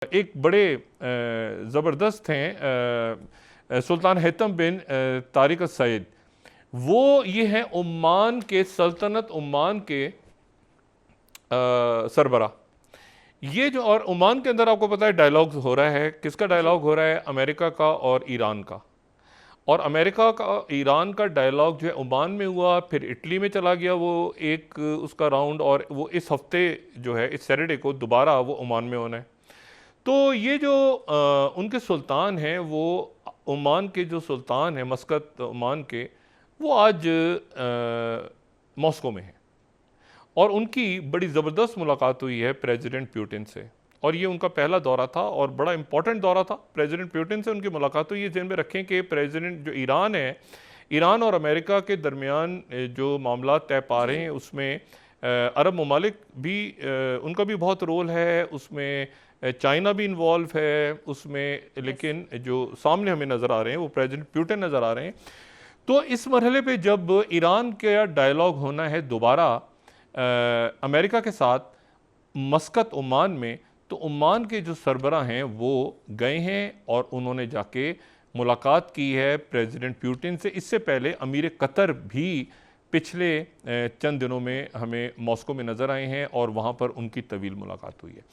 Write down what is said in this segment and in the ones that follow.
एक बड़े ज़बरदस्त हैं सुल्तान हैतम बिन तारिक सईद। वो ये हैं ओमान के सल्तनत ओमान के सरबरा। ये जो और ओमान के अंदर आपको पता है डायलॉग हो रहा है, किसका डायलॉग हो रहा है? अमेरिका का और ईरान का। और अमेरिका का ईरान का डायलॉग जो है ओमान में हुआ, फिर इटली में चला गया वो एक उसका राउंड, और वो इस हफ्ते जो है इस सैटरडे को दोबारा वो ओमान में होना है। तो ये जो उनके सुल्तान हैं, वो ओमान के जो सुल्तान हैं मस्कत ओमान के, वो आज मॉस्को में हैं। और उनकी बड़ी ज़बरदस्त मुलाकात हुई है प्रेसिडेंट पुतिन से, और ये उनका पहला दौरा था और बड़ा इंपॉर्टेंट दौरा था। प्रेसिडेंट पुतिन से उनकी मुलाकात हुई। ये ध्यान में रखें कि प्रेसिडेंट जो ईरान है, ईरान और अमेरिका के दरमियान जो मामला तय पा रहे हैं उसमें अरब ममालिक भी उनका भी बहुत रोल है, उसमें चाइना भी इन्वॉल्व है उसमें, लेकिन जो सामने हमें नज़र आ रहे हैं वो प्रेसिडेंट पुतिन नज़र आ रहे हैं। तो इस मरहले पे जब ईरान का डायलॉग होना है दोबारा अमेरिका के साथ मस्कत ओमान में, तो ओमान के जो सरबरा हैं वो गए हैं और उन्होंने जाके मुलाकात की है प्रेसिडेंट पुतिन से। इससे पहले अमीर कतर भी पिछले चंद दिनों में हमें मॉस्को में नज़र आए हैं और वहाँ पर उनकी तवील मुलाकात हुई है।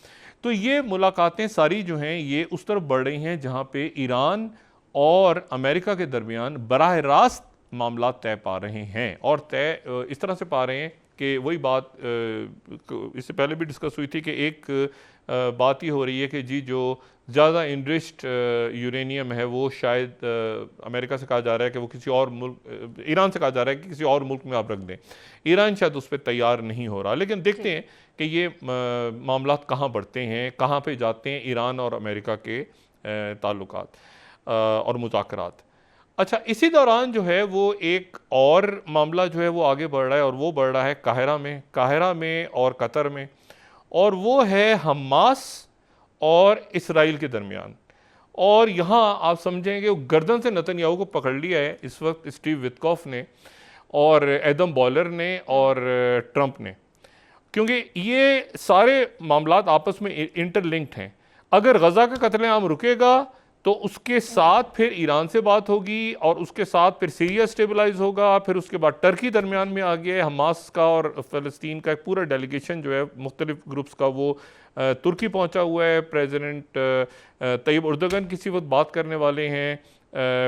तो ये मुलाकातें सारी जो हैं ये उस तरफ बढ़ रही हैं जहाँ पे ईरान और अमेरिका के दरमियान बराह रास्त मामला तय पा रहे हैं, और तय इस तरह से पा रहे हैं कि वही बात इससे पहले भी डिस्कस हुई थी कि एक बात ही हो रही है कि जी जो ज़्यादा इनरिच्ड यूरेनियम है वो शायद अमेरिका से कहा जा रहा है कि वो किसी और मुल्क, ईरान से कहा जा रहा है कि किसी और मुल्क में आप रख दें। ईरान शायद उस पर तैयार नहीं हो रहा, लेकिन देखते हैं कि ये मामला कहाँ बढ़ते हैं, कहाँ पे जाते हैं ईरान और अमेरिका के ताल्लुकात और मुज़ाकरात। अच्छा, इसी दौरान जो है वो एक और मामला जो है वो आगे बढ़ रहा है, और वो बढ़ रहा है काहिरा में और कतर में, और वो है हमास और इसराइल के दरमियान। और यहाँ आप समझेंगे गर्दन से नेतन्याहू को पकड़ लिया है इस वक्त स्टीव विटकॉफ ने और एडम बॉयलर ने और ट्रंप ने, क्योंकि ये सारे मामलात आपस में इंटरलिंक्ड हैं। अगर गजा का कत्लेआम रुकेगा तो उसके साथ फिर ईरान से बात होगी, और उसके साथ फिर सीरिया स्टेबलाइज होगा, फिर उसके बाद टर्की दरमियान में आ गया, हमास का और फ़लस्तीन का एक पूरा डेलीगेशन जो है मुख्तलिफ ग्रुप्स का वो तुर्की पहुंचा हुआ है। प्रेसिडेंट तैयब उर्दगन किसी वक्त बात करने वाले हैं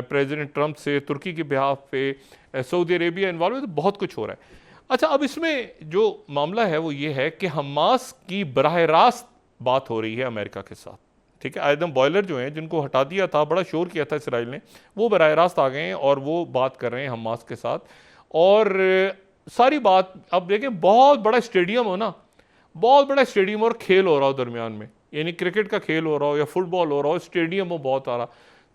प्रेसिडेंट ट्रंप से तुर्की के बिहाफ पे, सऊदी अरेबिया इन्वॉल्व है, तो बहुत कुछ हो रहा है। अच्छा, अब इसमें जो मामला है वो ये है कि हमास की बराह रास्त बात हो रही है अमेरिका के साथ, ठीक है। एडम बॉयलर जो हैं जिनको हटा दिया था, बड़ा शोर किया था इसराइल ने, वो बराह रास्त आ गए हैं और वो बात कर रहे हैं हमास के साथ। और सारी बात, अब देखें बहुत बड़ा स्टेडियम हो ना, बहुत बड़ा स्टेडियम और खेल हो रहा हो दरमियान में, यानी क्रिकेट का खेल हो रहा हो या फुटबॉल हो रहा हो, स्टेडियम हो बहुत सारा,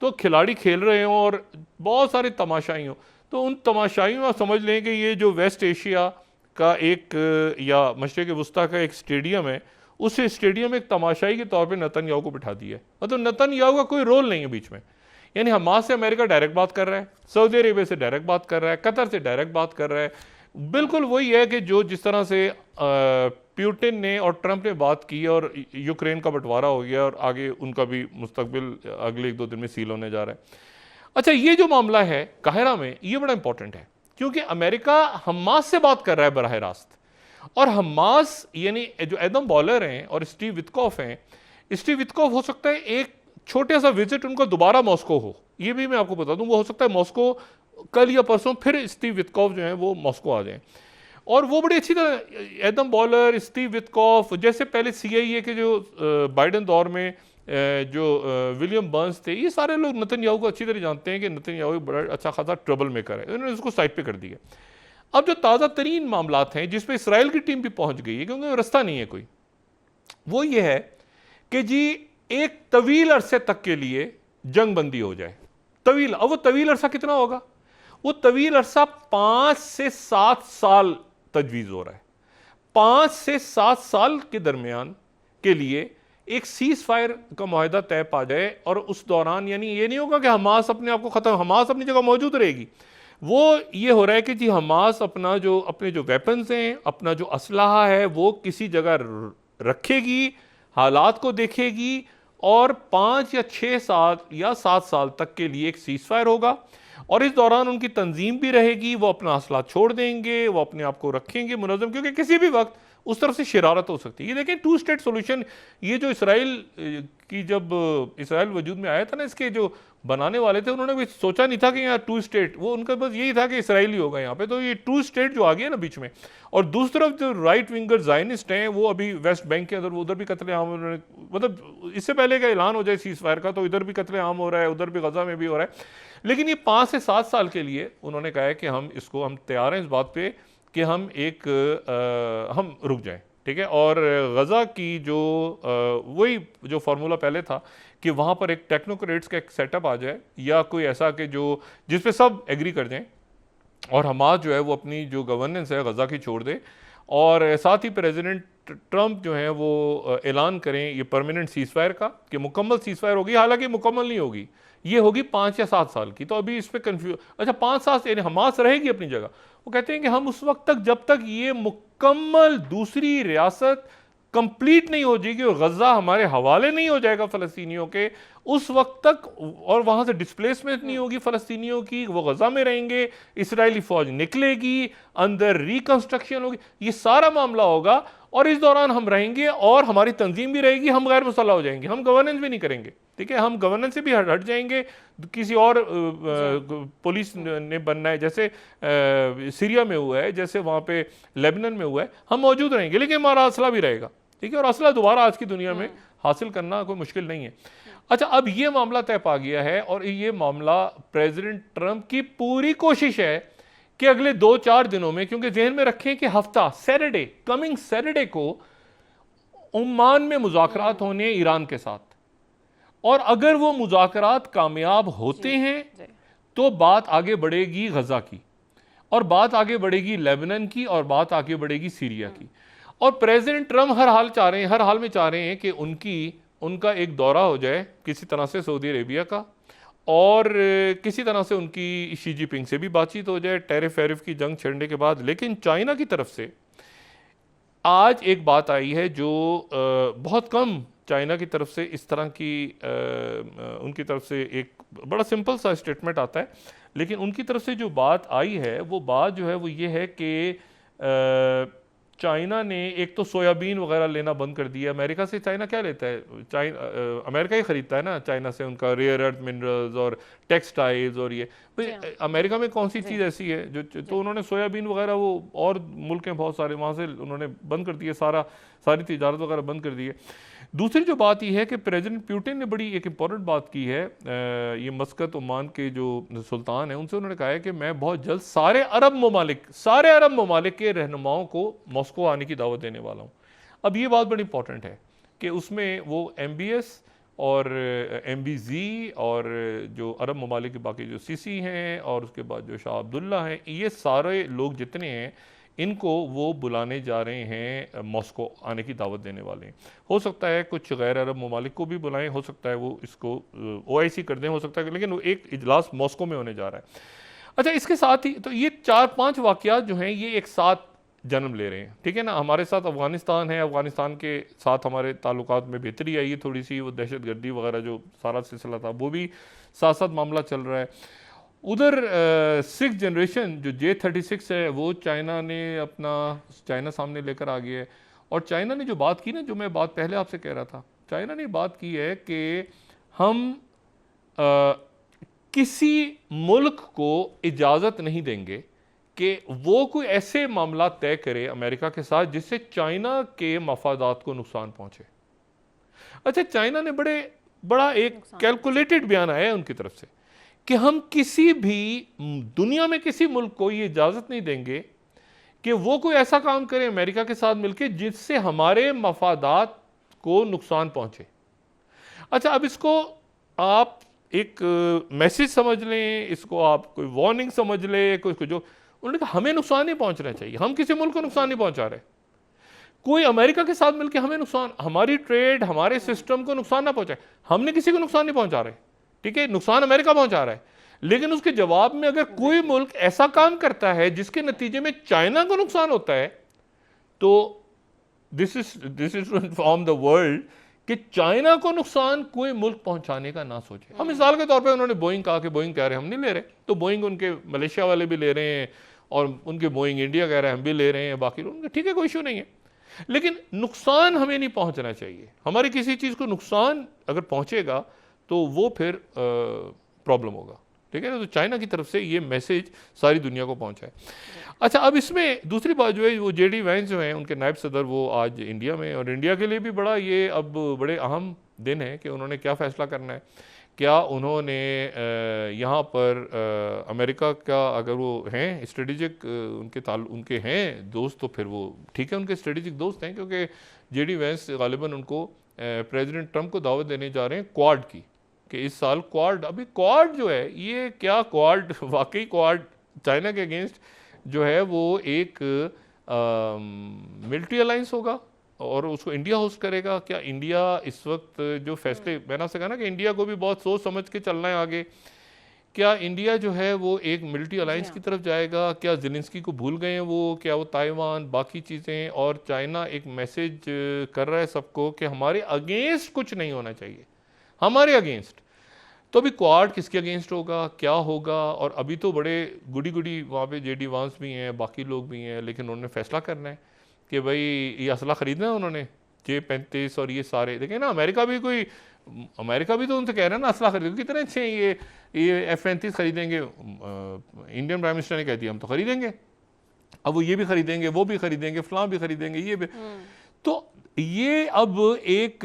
तो खिलाड़ी खेल रहे हों और बहुत सारे तमाशाई हों, तो उन तमाशाइयों में आप समझ लें कि ये जो वेस्ट एशिया का एक या मशरिक़ वस्ता का एक स्टेडियम है, उस स्टेडियम में एक तमाशाई के तौर पे नेतन्याहू को बिठा दिया है। मतलब नेतन्याहू का कोई रोल नहीं है बीच में, यानी हमास से अमेरिका डायरेक्ट बात कर रहा है, सऊदी अरेबिया से डायरेक्ट बात कर रहा है, कतर से डायरेक्ट बात कर रहा है। बिल्कुल वही है कि जो जिस तरह से पुतिन ने और ट्रंप ने बात की और यूक्रेन का बंटवारा हो गया, और आगे उनका भी मुस्तकबिल अगले 1-2 दिन में सील होने जा रहा है। अच्छा, ये जो मामला है काहिरा में, ये बड़ा इंपॉर्टेंट है क्योंकि अमेरिका हमास से बात कर रहा है बराह रास्त, और हमास यानी जो एडम बॉयलर हैं और स्टीव विटकॉफ हैं, स्टीव विटकॉफ हो सकता है एक छोटा सा विजिट उनका दोबारा मॉस्को हो, ये भी मैं आपको बता दूं, वो हो सकता है मॉस्को कल या परसों फिर स्टीव विटकॉफ जो है वो मॉस्को आ जाएं। और वो बड़ी अच्छी तरह एडम बॉयलर, स्टीव विटकॉफ, जैसे पहले CIA के जो बाइडेन दौर में जो विलियम बर्न्स थे, ये सारे लोग नेतन्याहू को अच्छी तरह जानते हैं कि नेतन्याहू बड़ा अच्छा खासा ट्रबल मेकर है, उन्होंने उसको साइड पे कर दिया। अब जो ताज़ा तरीन मामलात हैं जिसपे इसराइल की टीम भी पहुंच गई है, क्योंकि रास्ता नहीं है कोई, वो ये है कि जी एक तवील अरसे तक के लिए जंग बंदी हो जाए। तवील, अब वो तवील अरसा कितना होगा? वो तवील अरसा 5 से 7 साल तजवीज़ हो रहा है। 5 से 7 साल के दरमियान के लिए एक सीज फायर का मुआहदा तय पा जाए, और उस दौरान यानी ये नहीं होगा कि हमास अपने आप को ख़त्म, हमास अपनी जगह मौजूद रहेगी। वो ये हो रहा है कि जी हमास अपने जो वेपन्स हैं, अपना जो असलहा है, वो किसी जगह रखेगी, हालात को देखेगी और 5 या 6 साल या 7 साल तक के लिए एक सीज़फायर होगा, और इस दौरान उनकी तंजीम भी रहेगी, वो अपना असला छोड़ देंगे, वो अपने आप को रखेंगे मुनज़्ज़म, क्योंकि किसी भी वक्त उस तरफ से शरारत हो सकती है। ये देखें, 2 स्टेट सोल्यूशन, ये जो इसराइल की, जब इसराइल वजूद में आया था ना, इसके जो बनाने वाले थे उन्होंने भी सोचा नहीं था कि यहाँ 2 स्टेट, वो उनका बस यही था कि इसराइली होगा यहाँ पे। तो ये 2 स्टेट जो आ गया ना बीच में, और दूसरी तरफ जो राइट विंगर ज़ायनिस्ट हैं वो अभी वेस्ट बैंक के अंदर, उधर भी कत्लेआम उन्होंने, मतलब इससे पहले का ऐलान हो जाए सीज़ फायर का, तो इधर भी कत्लेआम हो रहा है, उधर भी गजा में भी हो रहा है। लेकिन ये 5 से 7 साल के लिए उन्होंने कहा है कि हम तैयार हैं इस बात पे कि हम रुक जाएं, ठीक है। और गजा की जो वही जो फार्मूला पहले था कि वहाँ पर एक टेक्नोक्रेट्स का एक सेटअप आ जाए, या कोई ऐसा कि जो जिस पे सब एग्री कर जाएं, और हमास जो है वो अपनी जो गवर्नेंस है गजा की छोड़ दे, और साथ ही प्रेसिडेंट ट्रंप जो है वो ऐलान करें ये परमानेंट सीज़फायर का, कि मुकम्मल सीज़फायर होगी। हालांकि मुकम्मल नहीं होगी, ये होगी 5 या 7 साल की। तो अभी इस पर कंफ्यूज, अच्छा 5 साल यानी हमास रहेगी अपनी जगह। वो कहते हैं कि हम उस वक्त तक, जब तक ये मुकम्मल दूसरी रियासत कंप्लीट नहीं हो जाएगी और गजा हमारे हवाले नहीं हो जाएगा फ़लस्तीनियों के, उस वक्त तक, और वहाँ से डिस्प्लेसमेंट नहीं होगी फ़लस्तीनियों की, वो गजा में रहेंगे, इसराइली फ़ौज निकलेगी, अंदर रिकंस्ट्रक्शन होगी, ये सारा मामला होगा, और इस दौरान हम रहेंगे और हमारी तंजीम भी रहेगी, हम गैर मुसल्लह हो जाएंगे, हम गवर्नेंस भी नहीं करेंगे, ठीक है, हम गवर्नेंस से भी हट जाएंगे, किसी और पुलिस ने बनना है, जैसे सीरिया में हुआ है, जैसे वहाँ पे लेबनान में हुआ है, हम मौजूद रहेंगे, लेकिन हमारा असला भी रहेगा, ठीक है। और असला दोबारा आज की दुनिया में हासिल करना कोई मुश्किल नहीं है। अच्छा, अब ये मामला तय पा गया है, और ये मामला प्रेसिडेंट ट्रंप की पूरी कोशिश है कि अगले 2-4 दिनों में, क्योंकि जहन में रखें कि हफ्ता सैटरडे, कमिंग सैटरडे को ओमान में मुज़ाकरात होने ईरान के साथ, और अगर वो मुज़ाकरात कामयाब होते हैं तो बात आगे बढ़ेगी गजा की, और बात आगे बढ़ेगी लेबनान की, और बात आगे बढ़ेगी सीरिया की। और प्रेसिडेंट ट्रंप हर हाल में चाह रहे हैं कि उनका एक दौरा हो जाए किसी तरह से सऊदी अरेबिया का, और किसी तरह से उनकी शी जिनपिंग से भी बातचीत हो जाए टैरिफ वैरिफ की जंग छिड़ने के बाद। लेकिन चाइना की तरफ से आज एक बात आई है जो बहुत कम चाइना की तरफ से इस तरह की उनकी तरफ से एक बड़ा सिंपल सा स्टेटमेंट आता है, लेकिन उनकी तरफ से जो बात आई है वो बात जो है वो ये है कि चाइना ने एक तो सोयाबीन वगैरह लेना बंद कर दिया। अमेरिका से चाइना क्या लेता है? अमेरिका ही खरीदता है ना चाइना से, उनका रेयर अर्थ मिनरल्स और टेक्सटाइल्स, और ये भाई अमेरिका में कौन सी चीज़ ऐसी है जो, तो उन्होंने सोयाबीन वगैरह, वो और मुल्क हैं बहुत सारे, वहाँ से उन्होंने बंद कर दिए, सारी तिजारत वगैरह बंद कर दी है। दूसरी जो बात यह है कि प्रेसिडेंट पुतिन ने बड़ी एक इम्पॉर्टेंट बात की है, ये मस्कत ओमान के जो सुल्तान हैं उनसे उन्होंने कहा है कि मैं बहुत जल्द सारे अरब ममालिक के रहनुमाओं को मॉस्को आने की दावत देने वाला हूँ। अब ये बात बड़ी इंपॉर्टेंट है कि उसमें वो MBS और MBZ और जो अरब ममालिक के बाकी जो सीसी हैं, और उसके बाद जो शाह अब्दुल्ला हैं, ये सारे लोग जितने हैं इनको वो बुलाने जा रहे हैं, मॉस्को आने की दावत देने वाले हैं। हो सकता है कुछ गैर अरब ममालिक को भी बुलाएं, हो सकता है वो इसको OIC कर दें, हो सकता है, लेकिन वो एक इजलास मॉस्को में होने जा रहा है। अच्छा, इसके साथ ही तो ये 4-5 वाक़यात जो हैं ये एक साथ जन्म ले रहे हैं, ठीक है ना। हमारे साथ अफ़गानिस्तान है, अफ़गानिस्तान के साथ हमारे ताल्लुकात में बेहतरी आई है थोड़ी सी, वो दहशतगर्दी वगैरह जो सारा सिलसिला था वो भी साथ साथ मामला चल रहा है। उधर 6th जनरेशन जो J36 है वो चाइना सामने लेकर आ गया है। और चाइना ने जो बात की ना, जो मैं बात पहले आपसे कह रहा था, चाइना ने बात की है कि हम किसी मुल्क को इजाज़त नहीं देंगे कि वो कोई ऐसे मामला तय करे अमेरिका के साथ जिससे चाइना के मफादात को नुकसान पहुंचे। अच्छा, चाइना ने बड़ा एक कैलकुलेटेड बयान आया है उनकी तरफ से कि हम किसी भी दुनिया में किसी मुल्क को ये इजाज़त नहीं देंगे कि वो कोई ऐसा काम करे अमेरिका के साथ मिलकर जिससे हमारे मफादात को नुकसान पहुंचे। अच्छा, अब इसको आप एक मैसेज समझ लें, इसको आप कोई वार्निंग समझ लें, कोई जो उन्होंने कहा हमें नुकसान नहीं पहुंचना चाहिए, हम किसी मुल्क को नुकसान नहीं पहुंचा रहे, कोई अमेरिका के साथ मिलकर हमें नुकसान, हमारी ट्रेड, हमारे सिस्टम को नुकसान ना पहुंचाए, हमने किसी को नुकसान नहीं पहुंचा रहे, ठीक है, नुकसान अमेरिका पहुंचा रहा है। लेकिन उसके जवाब में अगर कोई मुल्क ऐसा काम करता है जिसके नतीजे में चाइना को नुकसान होता है, तो this is to inform the world कि चाइना को नुकसान कोई मुल्क पहुंचाने का ना सोचे। हम मिसाल के तौर पे उन्होंने बोइंग कहा कि बोइंग कह रहे हैं हम नहीं ले रहे, तो बोइंग उनके मलेशिया वाले भी ले रहे हैं और उनके बोइंग इंडिया कह रहे हैं हम भी ले रहे हैं, बाकी उनके ठीक है, कोई इशू नहीं है। लेकिन नुकसान हमें नहीं पहुंचना चाहिए। हमारी किसी चीज़ को नुकसान अगर पहुंचेगा तो वो फिर प्रॉब्लम होगा, ठीक है ना। तो चाइना की तरफ से ये मैसेज सारी दुनिया को पहुंचा है। अच्छा, अब इसमें दूसरी बात जो है, वो जेडी वैंस जो हैं उनके नायब सदर, वो आज इंडिया में, और इंडिया के लिए भी बड़ा ये अब बड़े अहम दिन है कि उन्होंने क्या फ़ैसला करना है। क्या उन्होंने यहाँ पर अमेरिका का अगर वो हैं स्ट्रेटेजिक उनके हैं दोस्त, तो फिर वो ठीक है, उनके स्ट्रेटेजिक दोस्त हैं, क्योंकि जेडी वैंस गालिबन उनको प्रेसिडेंट ट्रंप को दावत देने जा रहे हैं क्वाड की, कि इस साल क्वाड, अभी क्वाड जो है ये क्या क्वाड वाकई क्वाड चाइना के अगेंस्ट जो है वो एक मिलिट्री अलायंस होगा और उसको इंडिया होस्ट करेगा। क्या इंडिया इस वक्त जो फैसले, मैंने आपसे कहा ना कि इंडिया को भी बहुत सोच समझ के चलना है आगे, क्या इंडिया जो है वो एक मिलिट्री अलायंस की तरफ जाएगा? क्या ज़ेलेंस्की को भूल गए हैं वो? क्या वो ताइवान बाकी चीज़ें, और चाइना एक मैसेज कर रहा है सबको कि हमारे अगेंस्ट कुछ नहीं होना चाहिए, हमारे अगेंस्ट। तो अभी क्वाड किसके अगेंस्ट होगा, क्या होगा? और अभी तो बड़े गुडी गुडी वहाँ पे जेडी वांस भी हैं, बाकी लोग भी हैं, लेकिन उन्होंने फैसला करना है कि भाई ये असला ख़रीदना है उन्होंने, J-35 और ये सारे। देखें ना, अमेरिका भी तो उनसे कह रहे हैं ना असला खरीदो, कितने अच्छे हैं ये F-35 खरीदेंगे। इंडियन प्राइम मिनिस्टर ने कह दिया हम तो खरीदेंगे, अब वो ये भी खरीदेंगे, वो भी खरीदेंगे, फलां भी खरीदेंगे, ये भी। तो ये अब एक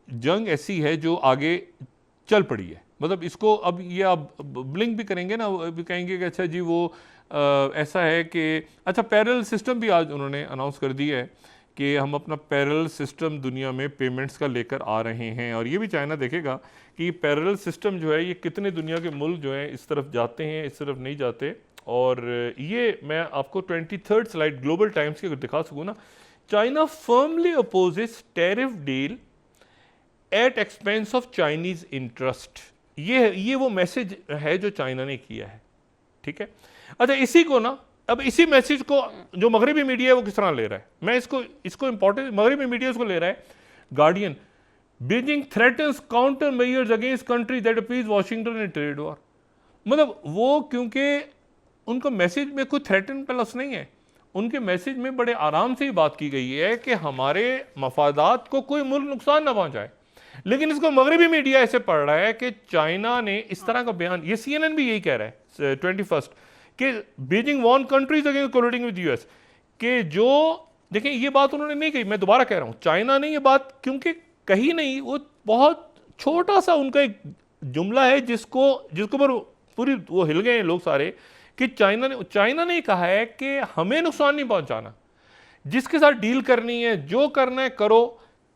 जंग ऐसी है जो आगे चल पड़ी है। मतलब इसको अब ये आप ब्लिंक भी करेंगे ना, भी कहेंगे कि अच्छा जी वो ऐसा है कि अच्छा पैरेलल सिस्टम भी आज उन्होंने अनाउंस कर दिया है कि हम अपना पैरेलल सिस्टम दुनिया में पेमेंट्स का लेकर आ रहे हैं। और ये भी चाइना देखेगा कि पैरेलल सिस्टम जो है ये कितने दुनिया के मुल्क जो है इस तरफ जाते हैं, इस तरफ नहीं जाते। और ये मैं आपको 23rd स्लाइड ग्लोबल टाइम्स की अगर दिखा सकूँ ना, China firmly opposes tariff deal at expense of Chinese interest. ये वो मैसेज है जो चाइना ने किया है, ठीक है। अच्छा, इसी को ना, अब इसी मैसेज को जो मगरबी मीडिया है वो किस तरह ले रहा है, मैं इसको इंपॉर्टेंट, मगरबी मीडिया इसको ले रहा है। Guardian, Beijing threatens counter measures against country that appease Washington in trade war. मतलब वो, क्योंकि उनका मैसेज में कोई थ्रेटन प्लस नहीं है, उनके मैसेज में बड़े आराम से ही बात की गई है कि हमारे मफादात को कोई मुल्क नुकसान ना पहुंचाए। लेकिन इसको मगरबी मीडिया ऐसे पढ़ रहा है कि चाइना ने इस तरह का बयान, ये CNN भी यही कह रहा है 21st, कि बीजिंग वॉन countries against colliding with US, कि जो देखें ये बात उन्होंने नहीं कही, मैं दोबारा कह रहा हूं, चाइना ने ये बात क्योंकि कही नहीं, वो बहुत छोटा सा उनका एक जुमला है जिसको पर पूरी वो हिल गए हैं लोग सारे, कि चाइना ने कहा है कि हमें नुकसान नहीं पहुंचाना, जिसके साथ डील करनी है जो करना है करो,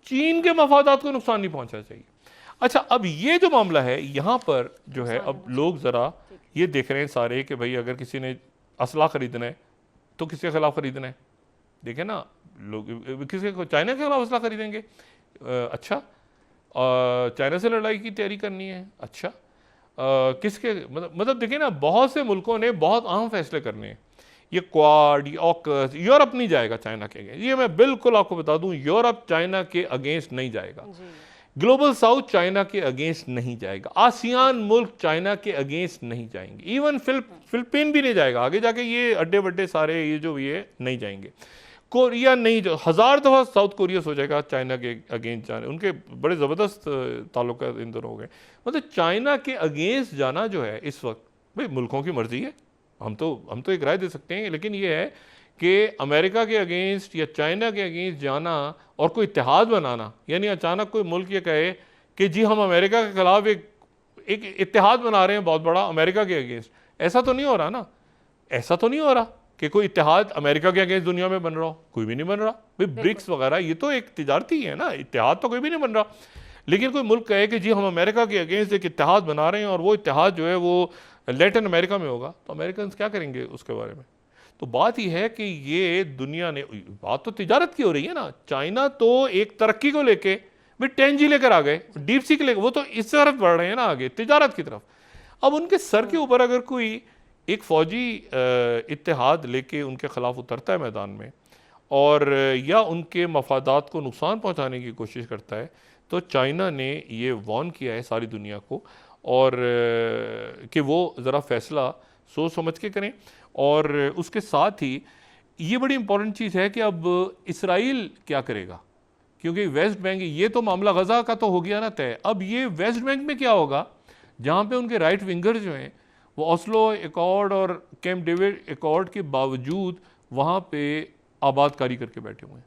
चीन के मफादात को नुकसान नहीं पहुंचना चाहिए। अच्छा, अब ये जो मामला है यहां पर जो है, अब लोग जरा ये देख रहे हैं सारे कि भाई अगर किसी ने असला खरीदना है तो किसके खिलाफ खरीदना है। देखें ना, लोग किसके, चाइना के खिलाफ असला खरीदेंगे, अच्छा, चाइना से लड़ाई की तैयारी करनी है, अच्छा, किसके, मतलब देखिए ना, बहुत से मुल्कों ने बहुत अहम फैसले करने हैं। ये क्वाड, ये ऑकस, यूरोप नहीं जाएगा चाइना के अगेंस्ट, ये मैं बिल्कुल आपको बता दूं, यूरोप चाइना के अगेंस्ट नहीं जाएगा, ग्लोबल साउथ चाइना के अगेंस्ट नहीं जाएगा, आसियान मुल्क चाइना के अगेंस्ट नहीं जाएंगे, इवन फिलिपीन भी नहीं जाएगा, आगे जाके ये अड्डे बड्डे सारे ये जो ये नहीं जाएंगे, कोरिया नहीं, जो 1000 दफ़ा साउथ कोरिया सोचेगा चाइना के अगेंस्ट जाने, उनके बड़े ज़बरदस्त ताल्लुक इन दोनों हो गए। मतलब चाइना के अगेंस्ट जाना जो है इस वक्त, भाई मुल्कों की मर्जी है, हम तो एक राय दे सकते हैं, लेकिन ये है कि अमेरिका के अगेंस्ट या चाइना के अगेंस्ट जाना और कोई इत्तेहाद बनाना, यानी अचानक कोई मुल्क ये कहे कि जी हम अमेरिका के खिलाफ एक इत्तेहाद बना रहे हैं बहुत बड़ा अमेरिका के अगेंस्ट, ऐसा तो नहीं हो रहा ना, ऐसा तो नहीं हो रहा कि कोई इत्तेहाद अमेरिका के अगेंस्ट दुनिया में बन रहा हो, कोई भी नहीं बन रहा। भाई ब्रिक्स वगैरह ये तो एक तिजारती है ना, इत्तेहाद तो कोई भी नहीं बन रहा। लेकिन कोई मुल्क कहे कि जी हम अमेरिका के अगेंस्ट एक इत्तेहाद बना रहे हैं और वो इत्तेहाद जो है वो लैटिन अमेरिका में होगा, तो अमेरिकन क्या करेंगे उसके बारे में। तो बात यह है कि ये दुनिया ने, बात तो तिजारत की हो रही है ना, चाइना तो एक तरक्की को लेके भी 10G लेकर आ गए, डीप सी के लेकर, वो तो इस तरफ बढ़ रहे हैं ना आगे तिजारत की तरफ। अब उनके सर के ऊपर अगर कोई एक फौजी इत्तेहाद लेके उनके खिलाफ उतरता है मैदान में और या उनके मफादात को नुकसान पहुंचाने की कोशिश करता है, तो चाइना ने ये वार्न किया है सारी दुनिया को, और कि वो ज़रा फैसला सोच समझ के करें। और उसके साथ ही ये बड़ी इंपॉर्टेंट चीज़ है कि अब इसराइल क्या करेगा, क्योंकि वेस्ट बैंक, ये तो मामला गज़ा का तो हो गया ना तय, अब ये वेस्ट बैंक में क्या होगा जहाँ पे उनके राइट विंगर जो हैं वो ओस्लो एकॉर्ड और कैंप डेविड एकॉर्ड के बावजूद वहाँ पे आबादकारी करके बैठे हुए हैं।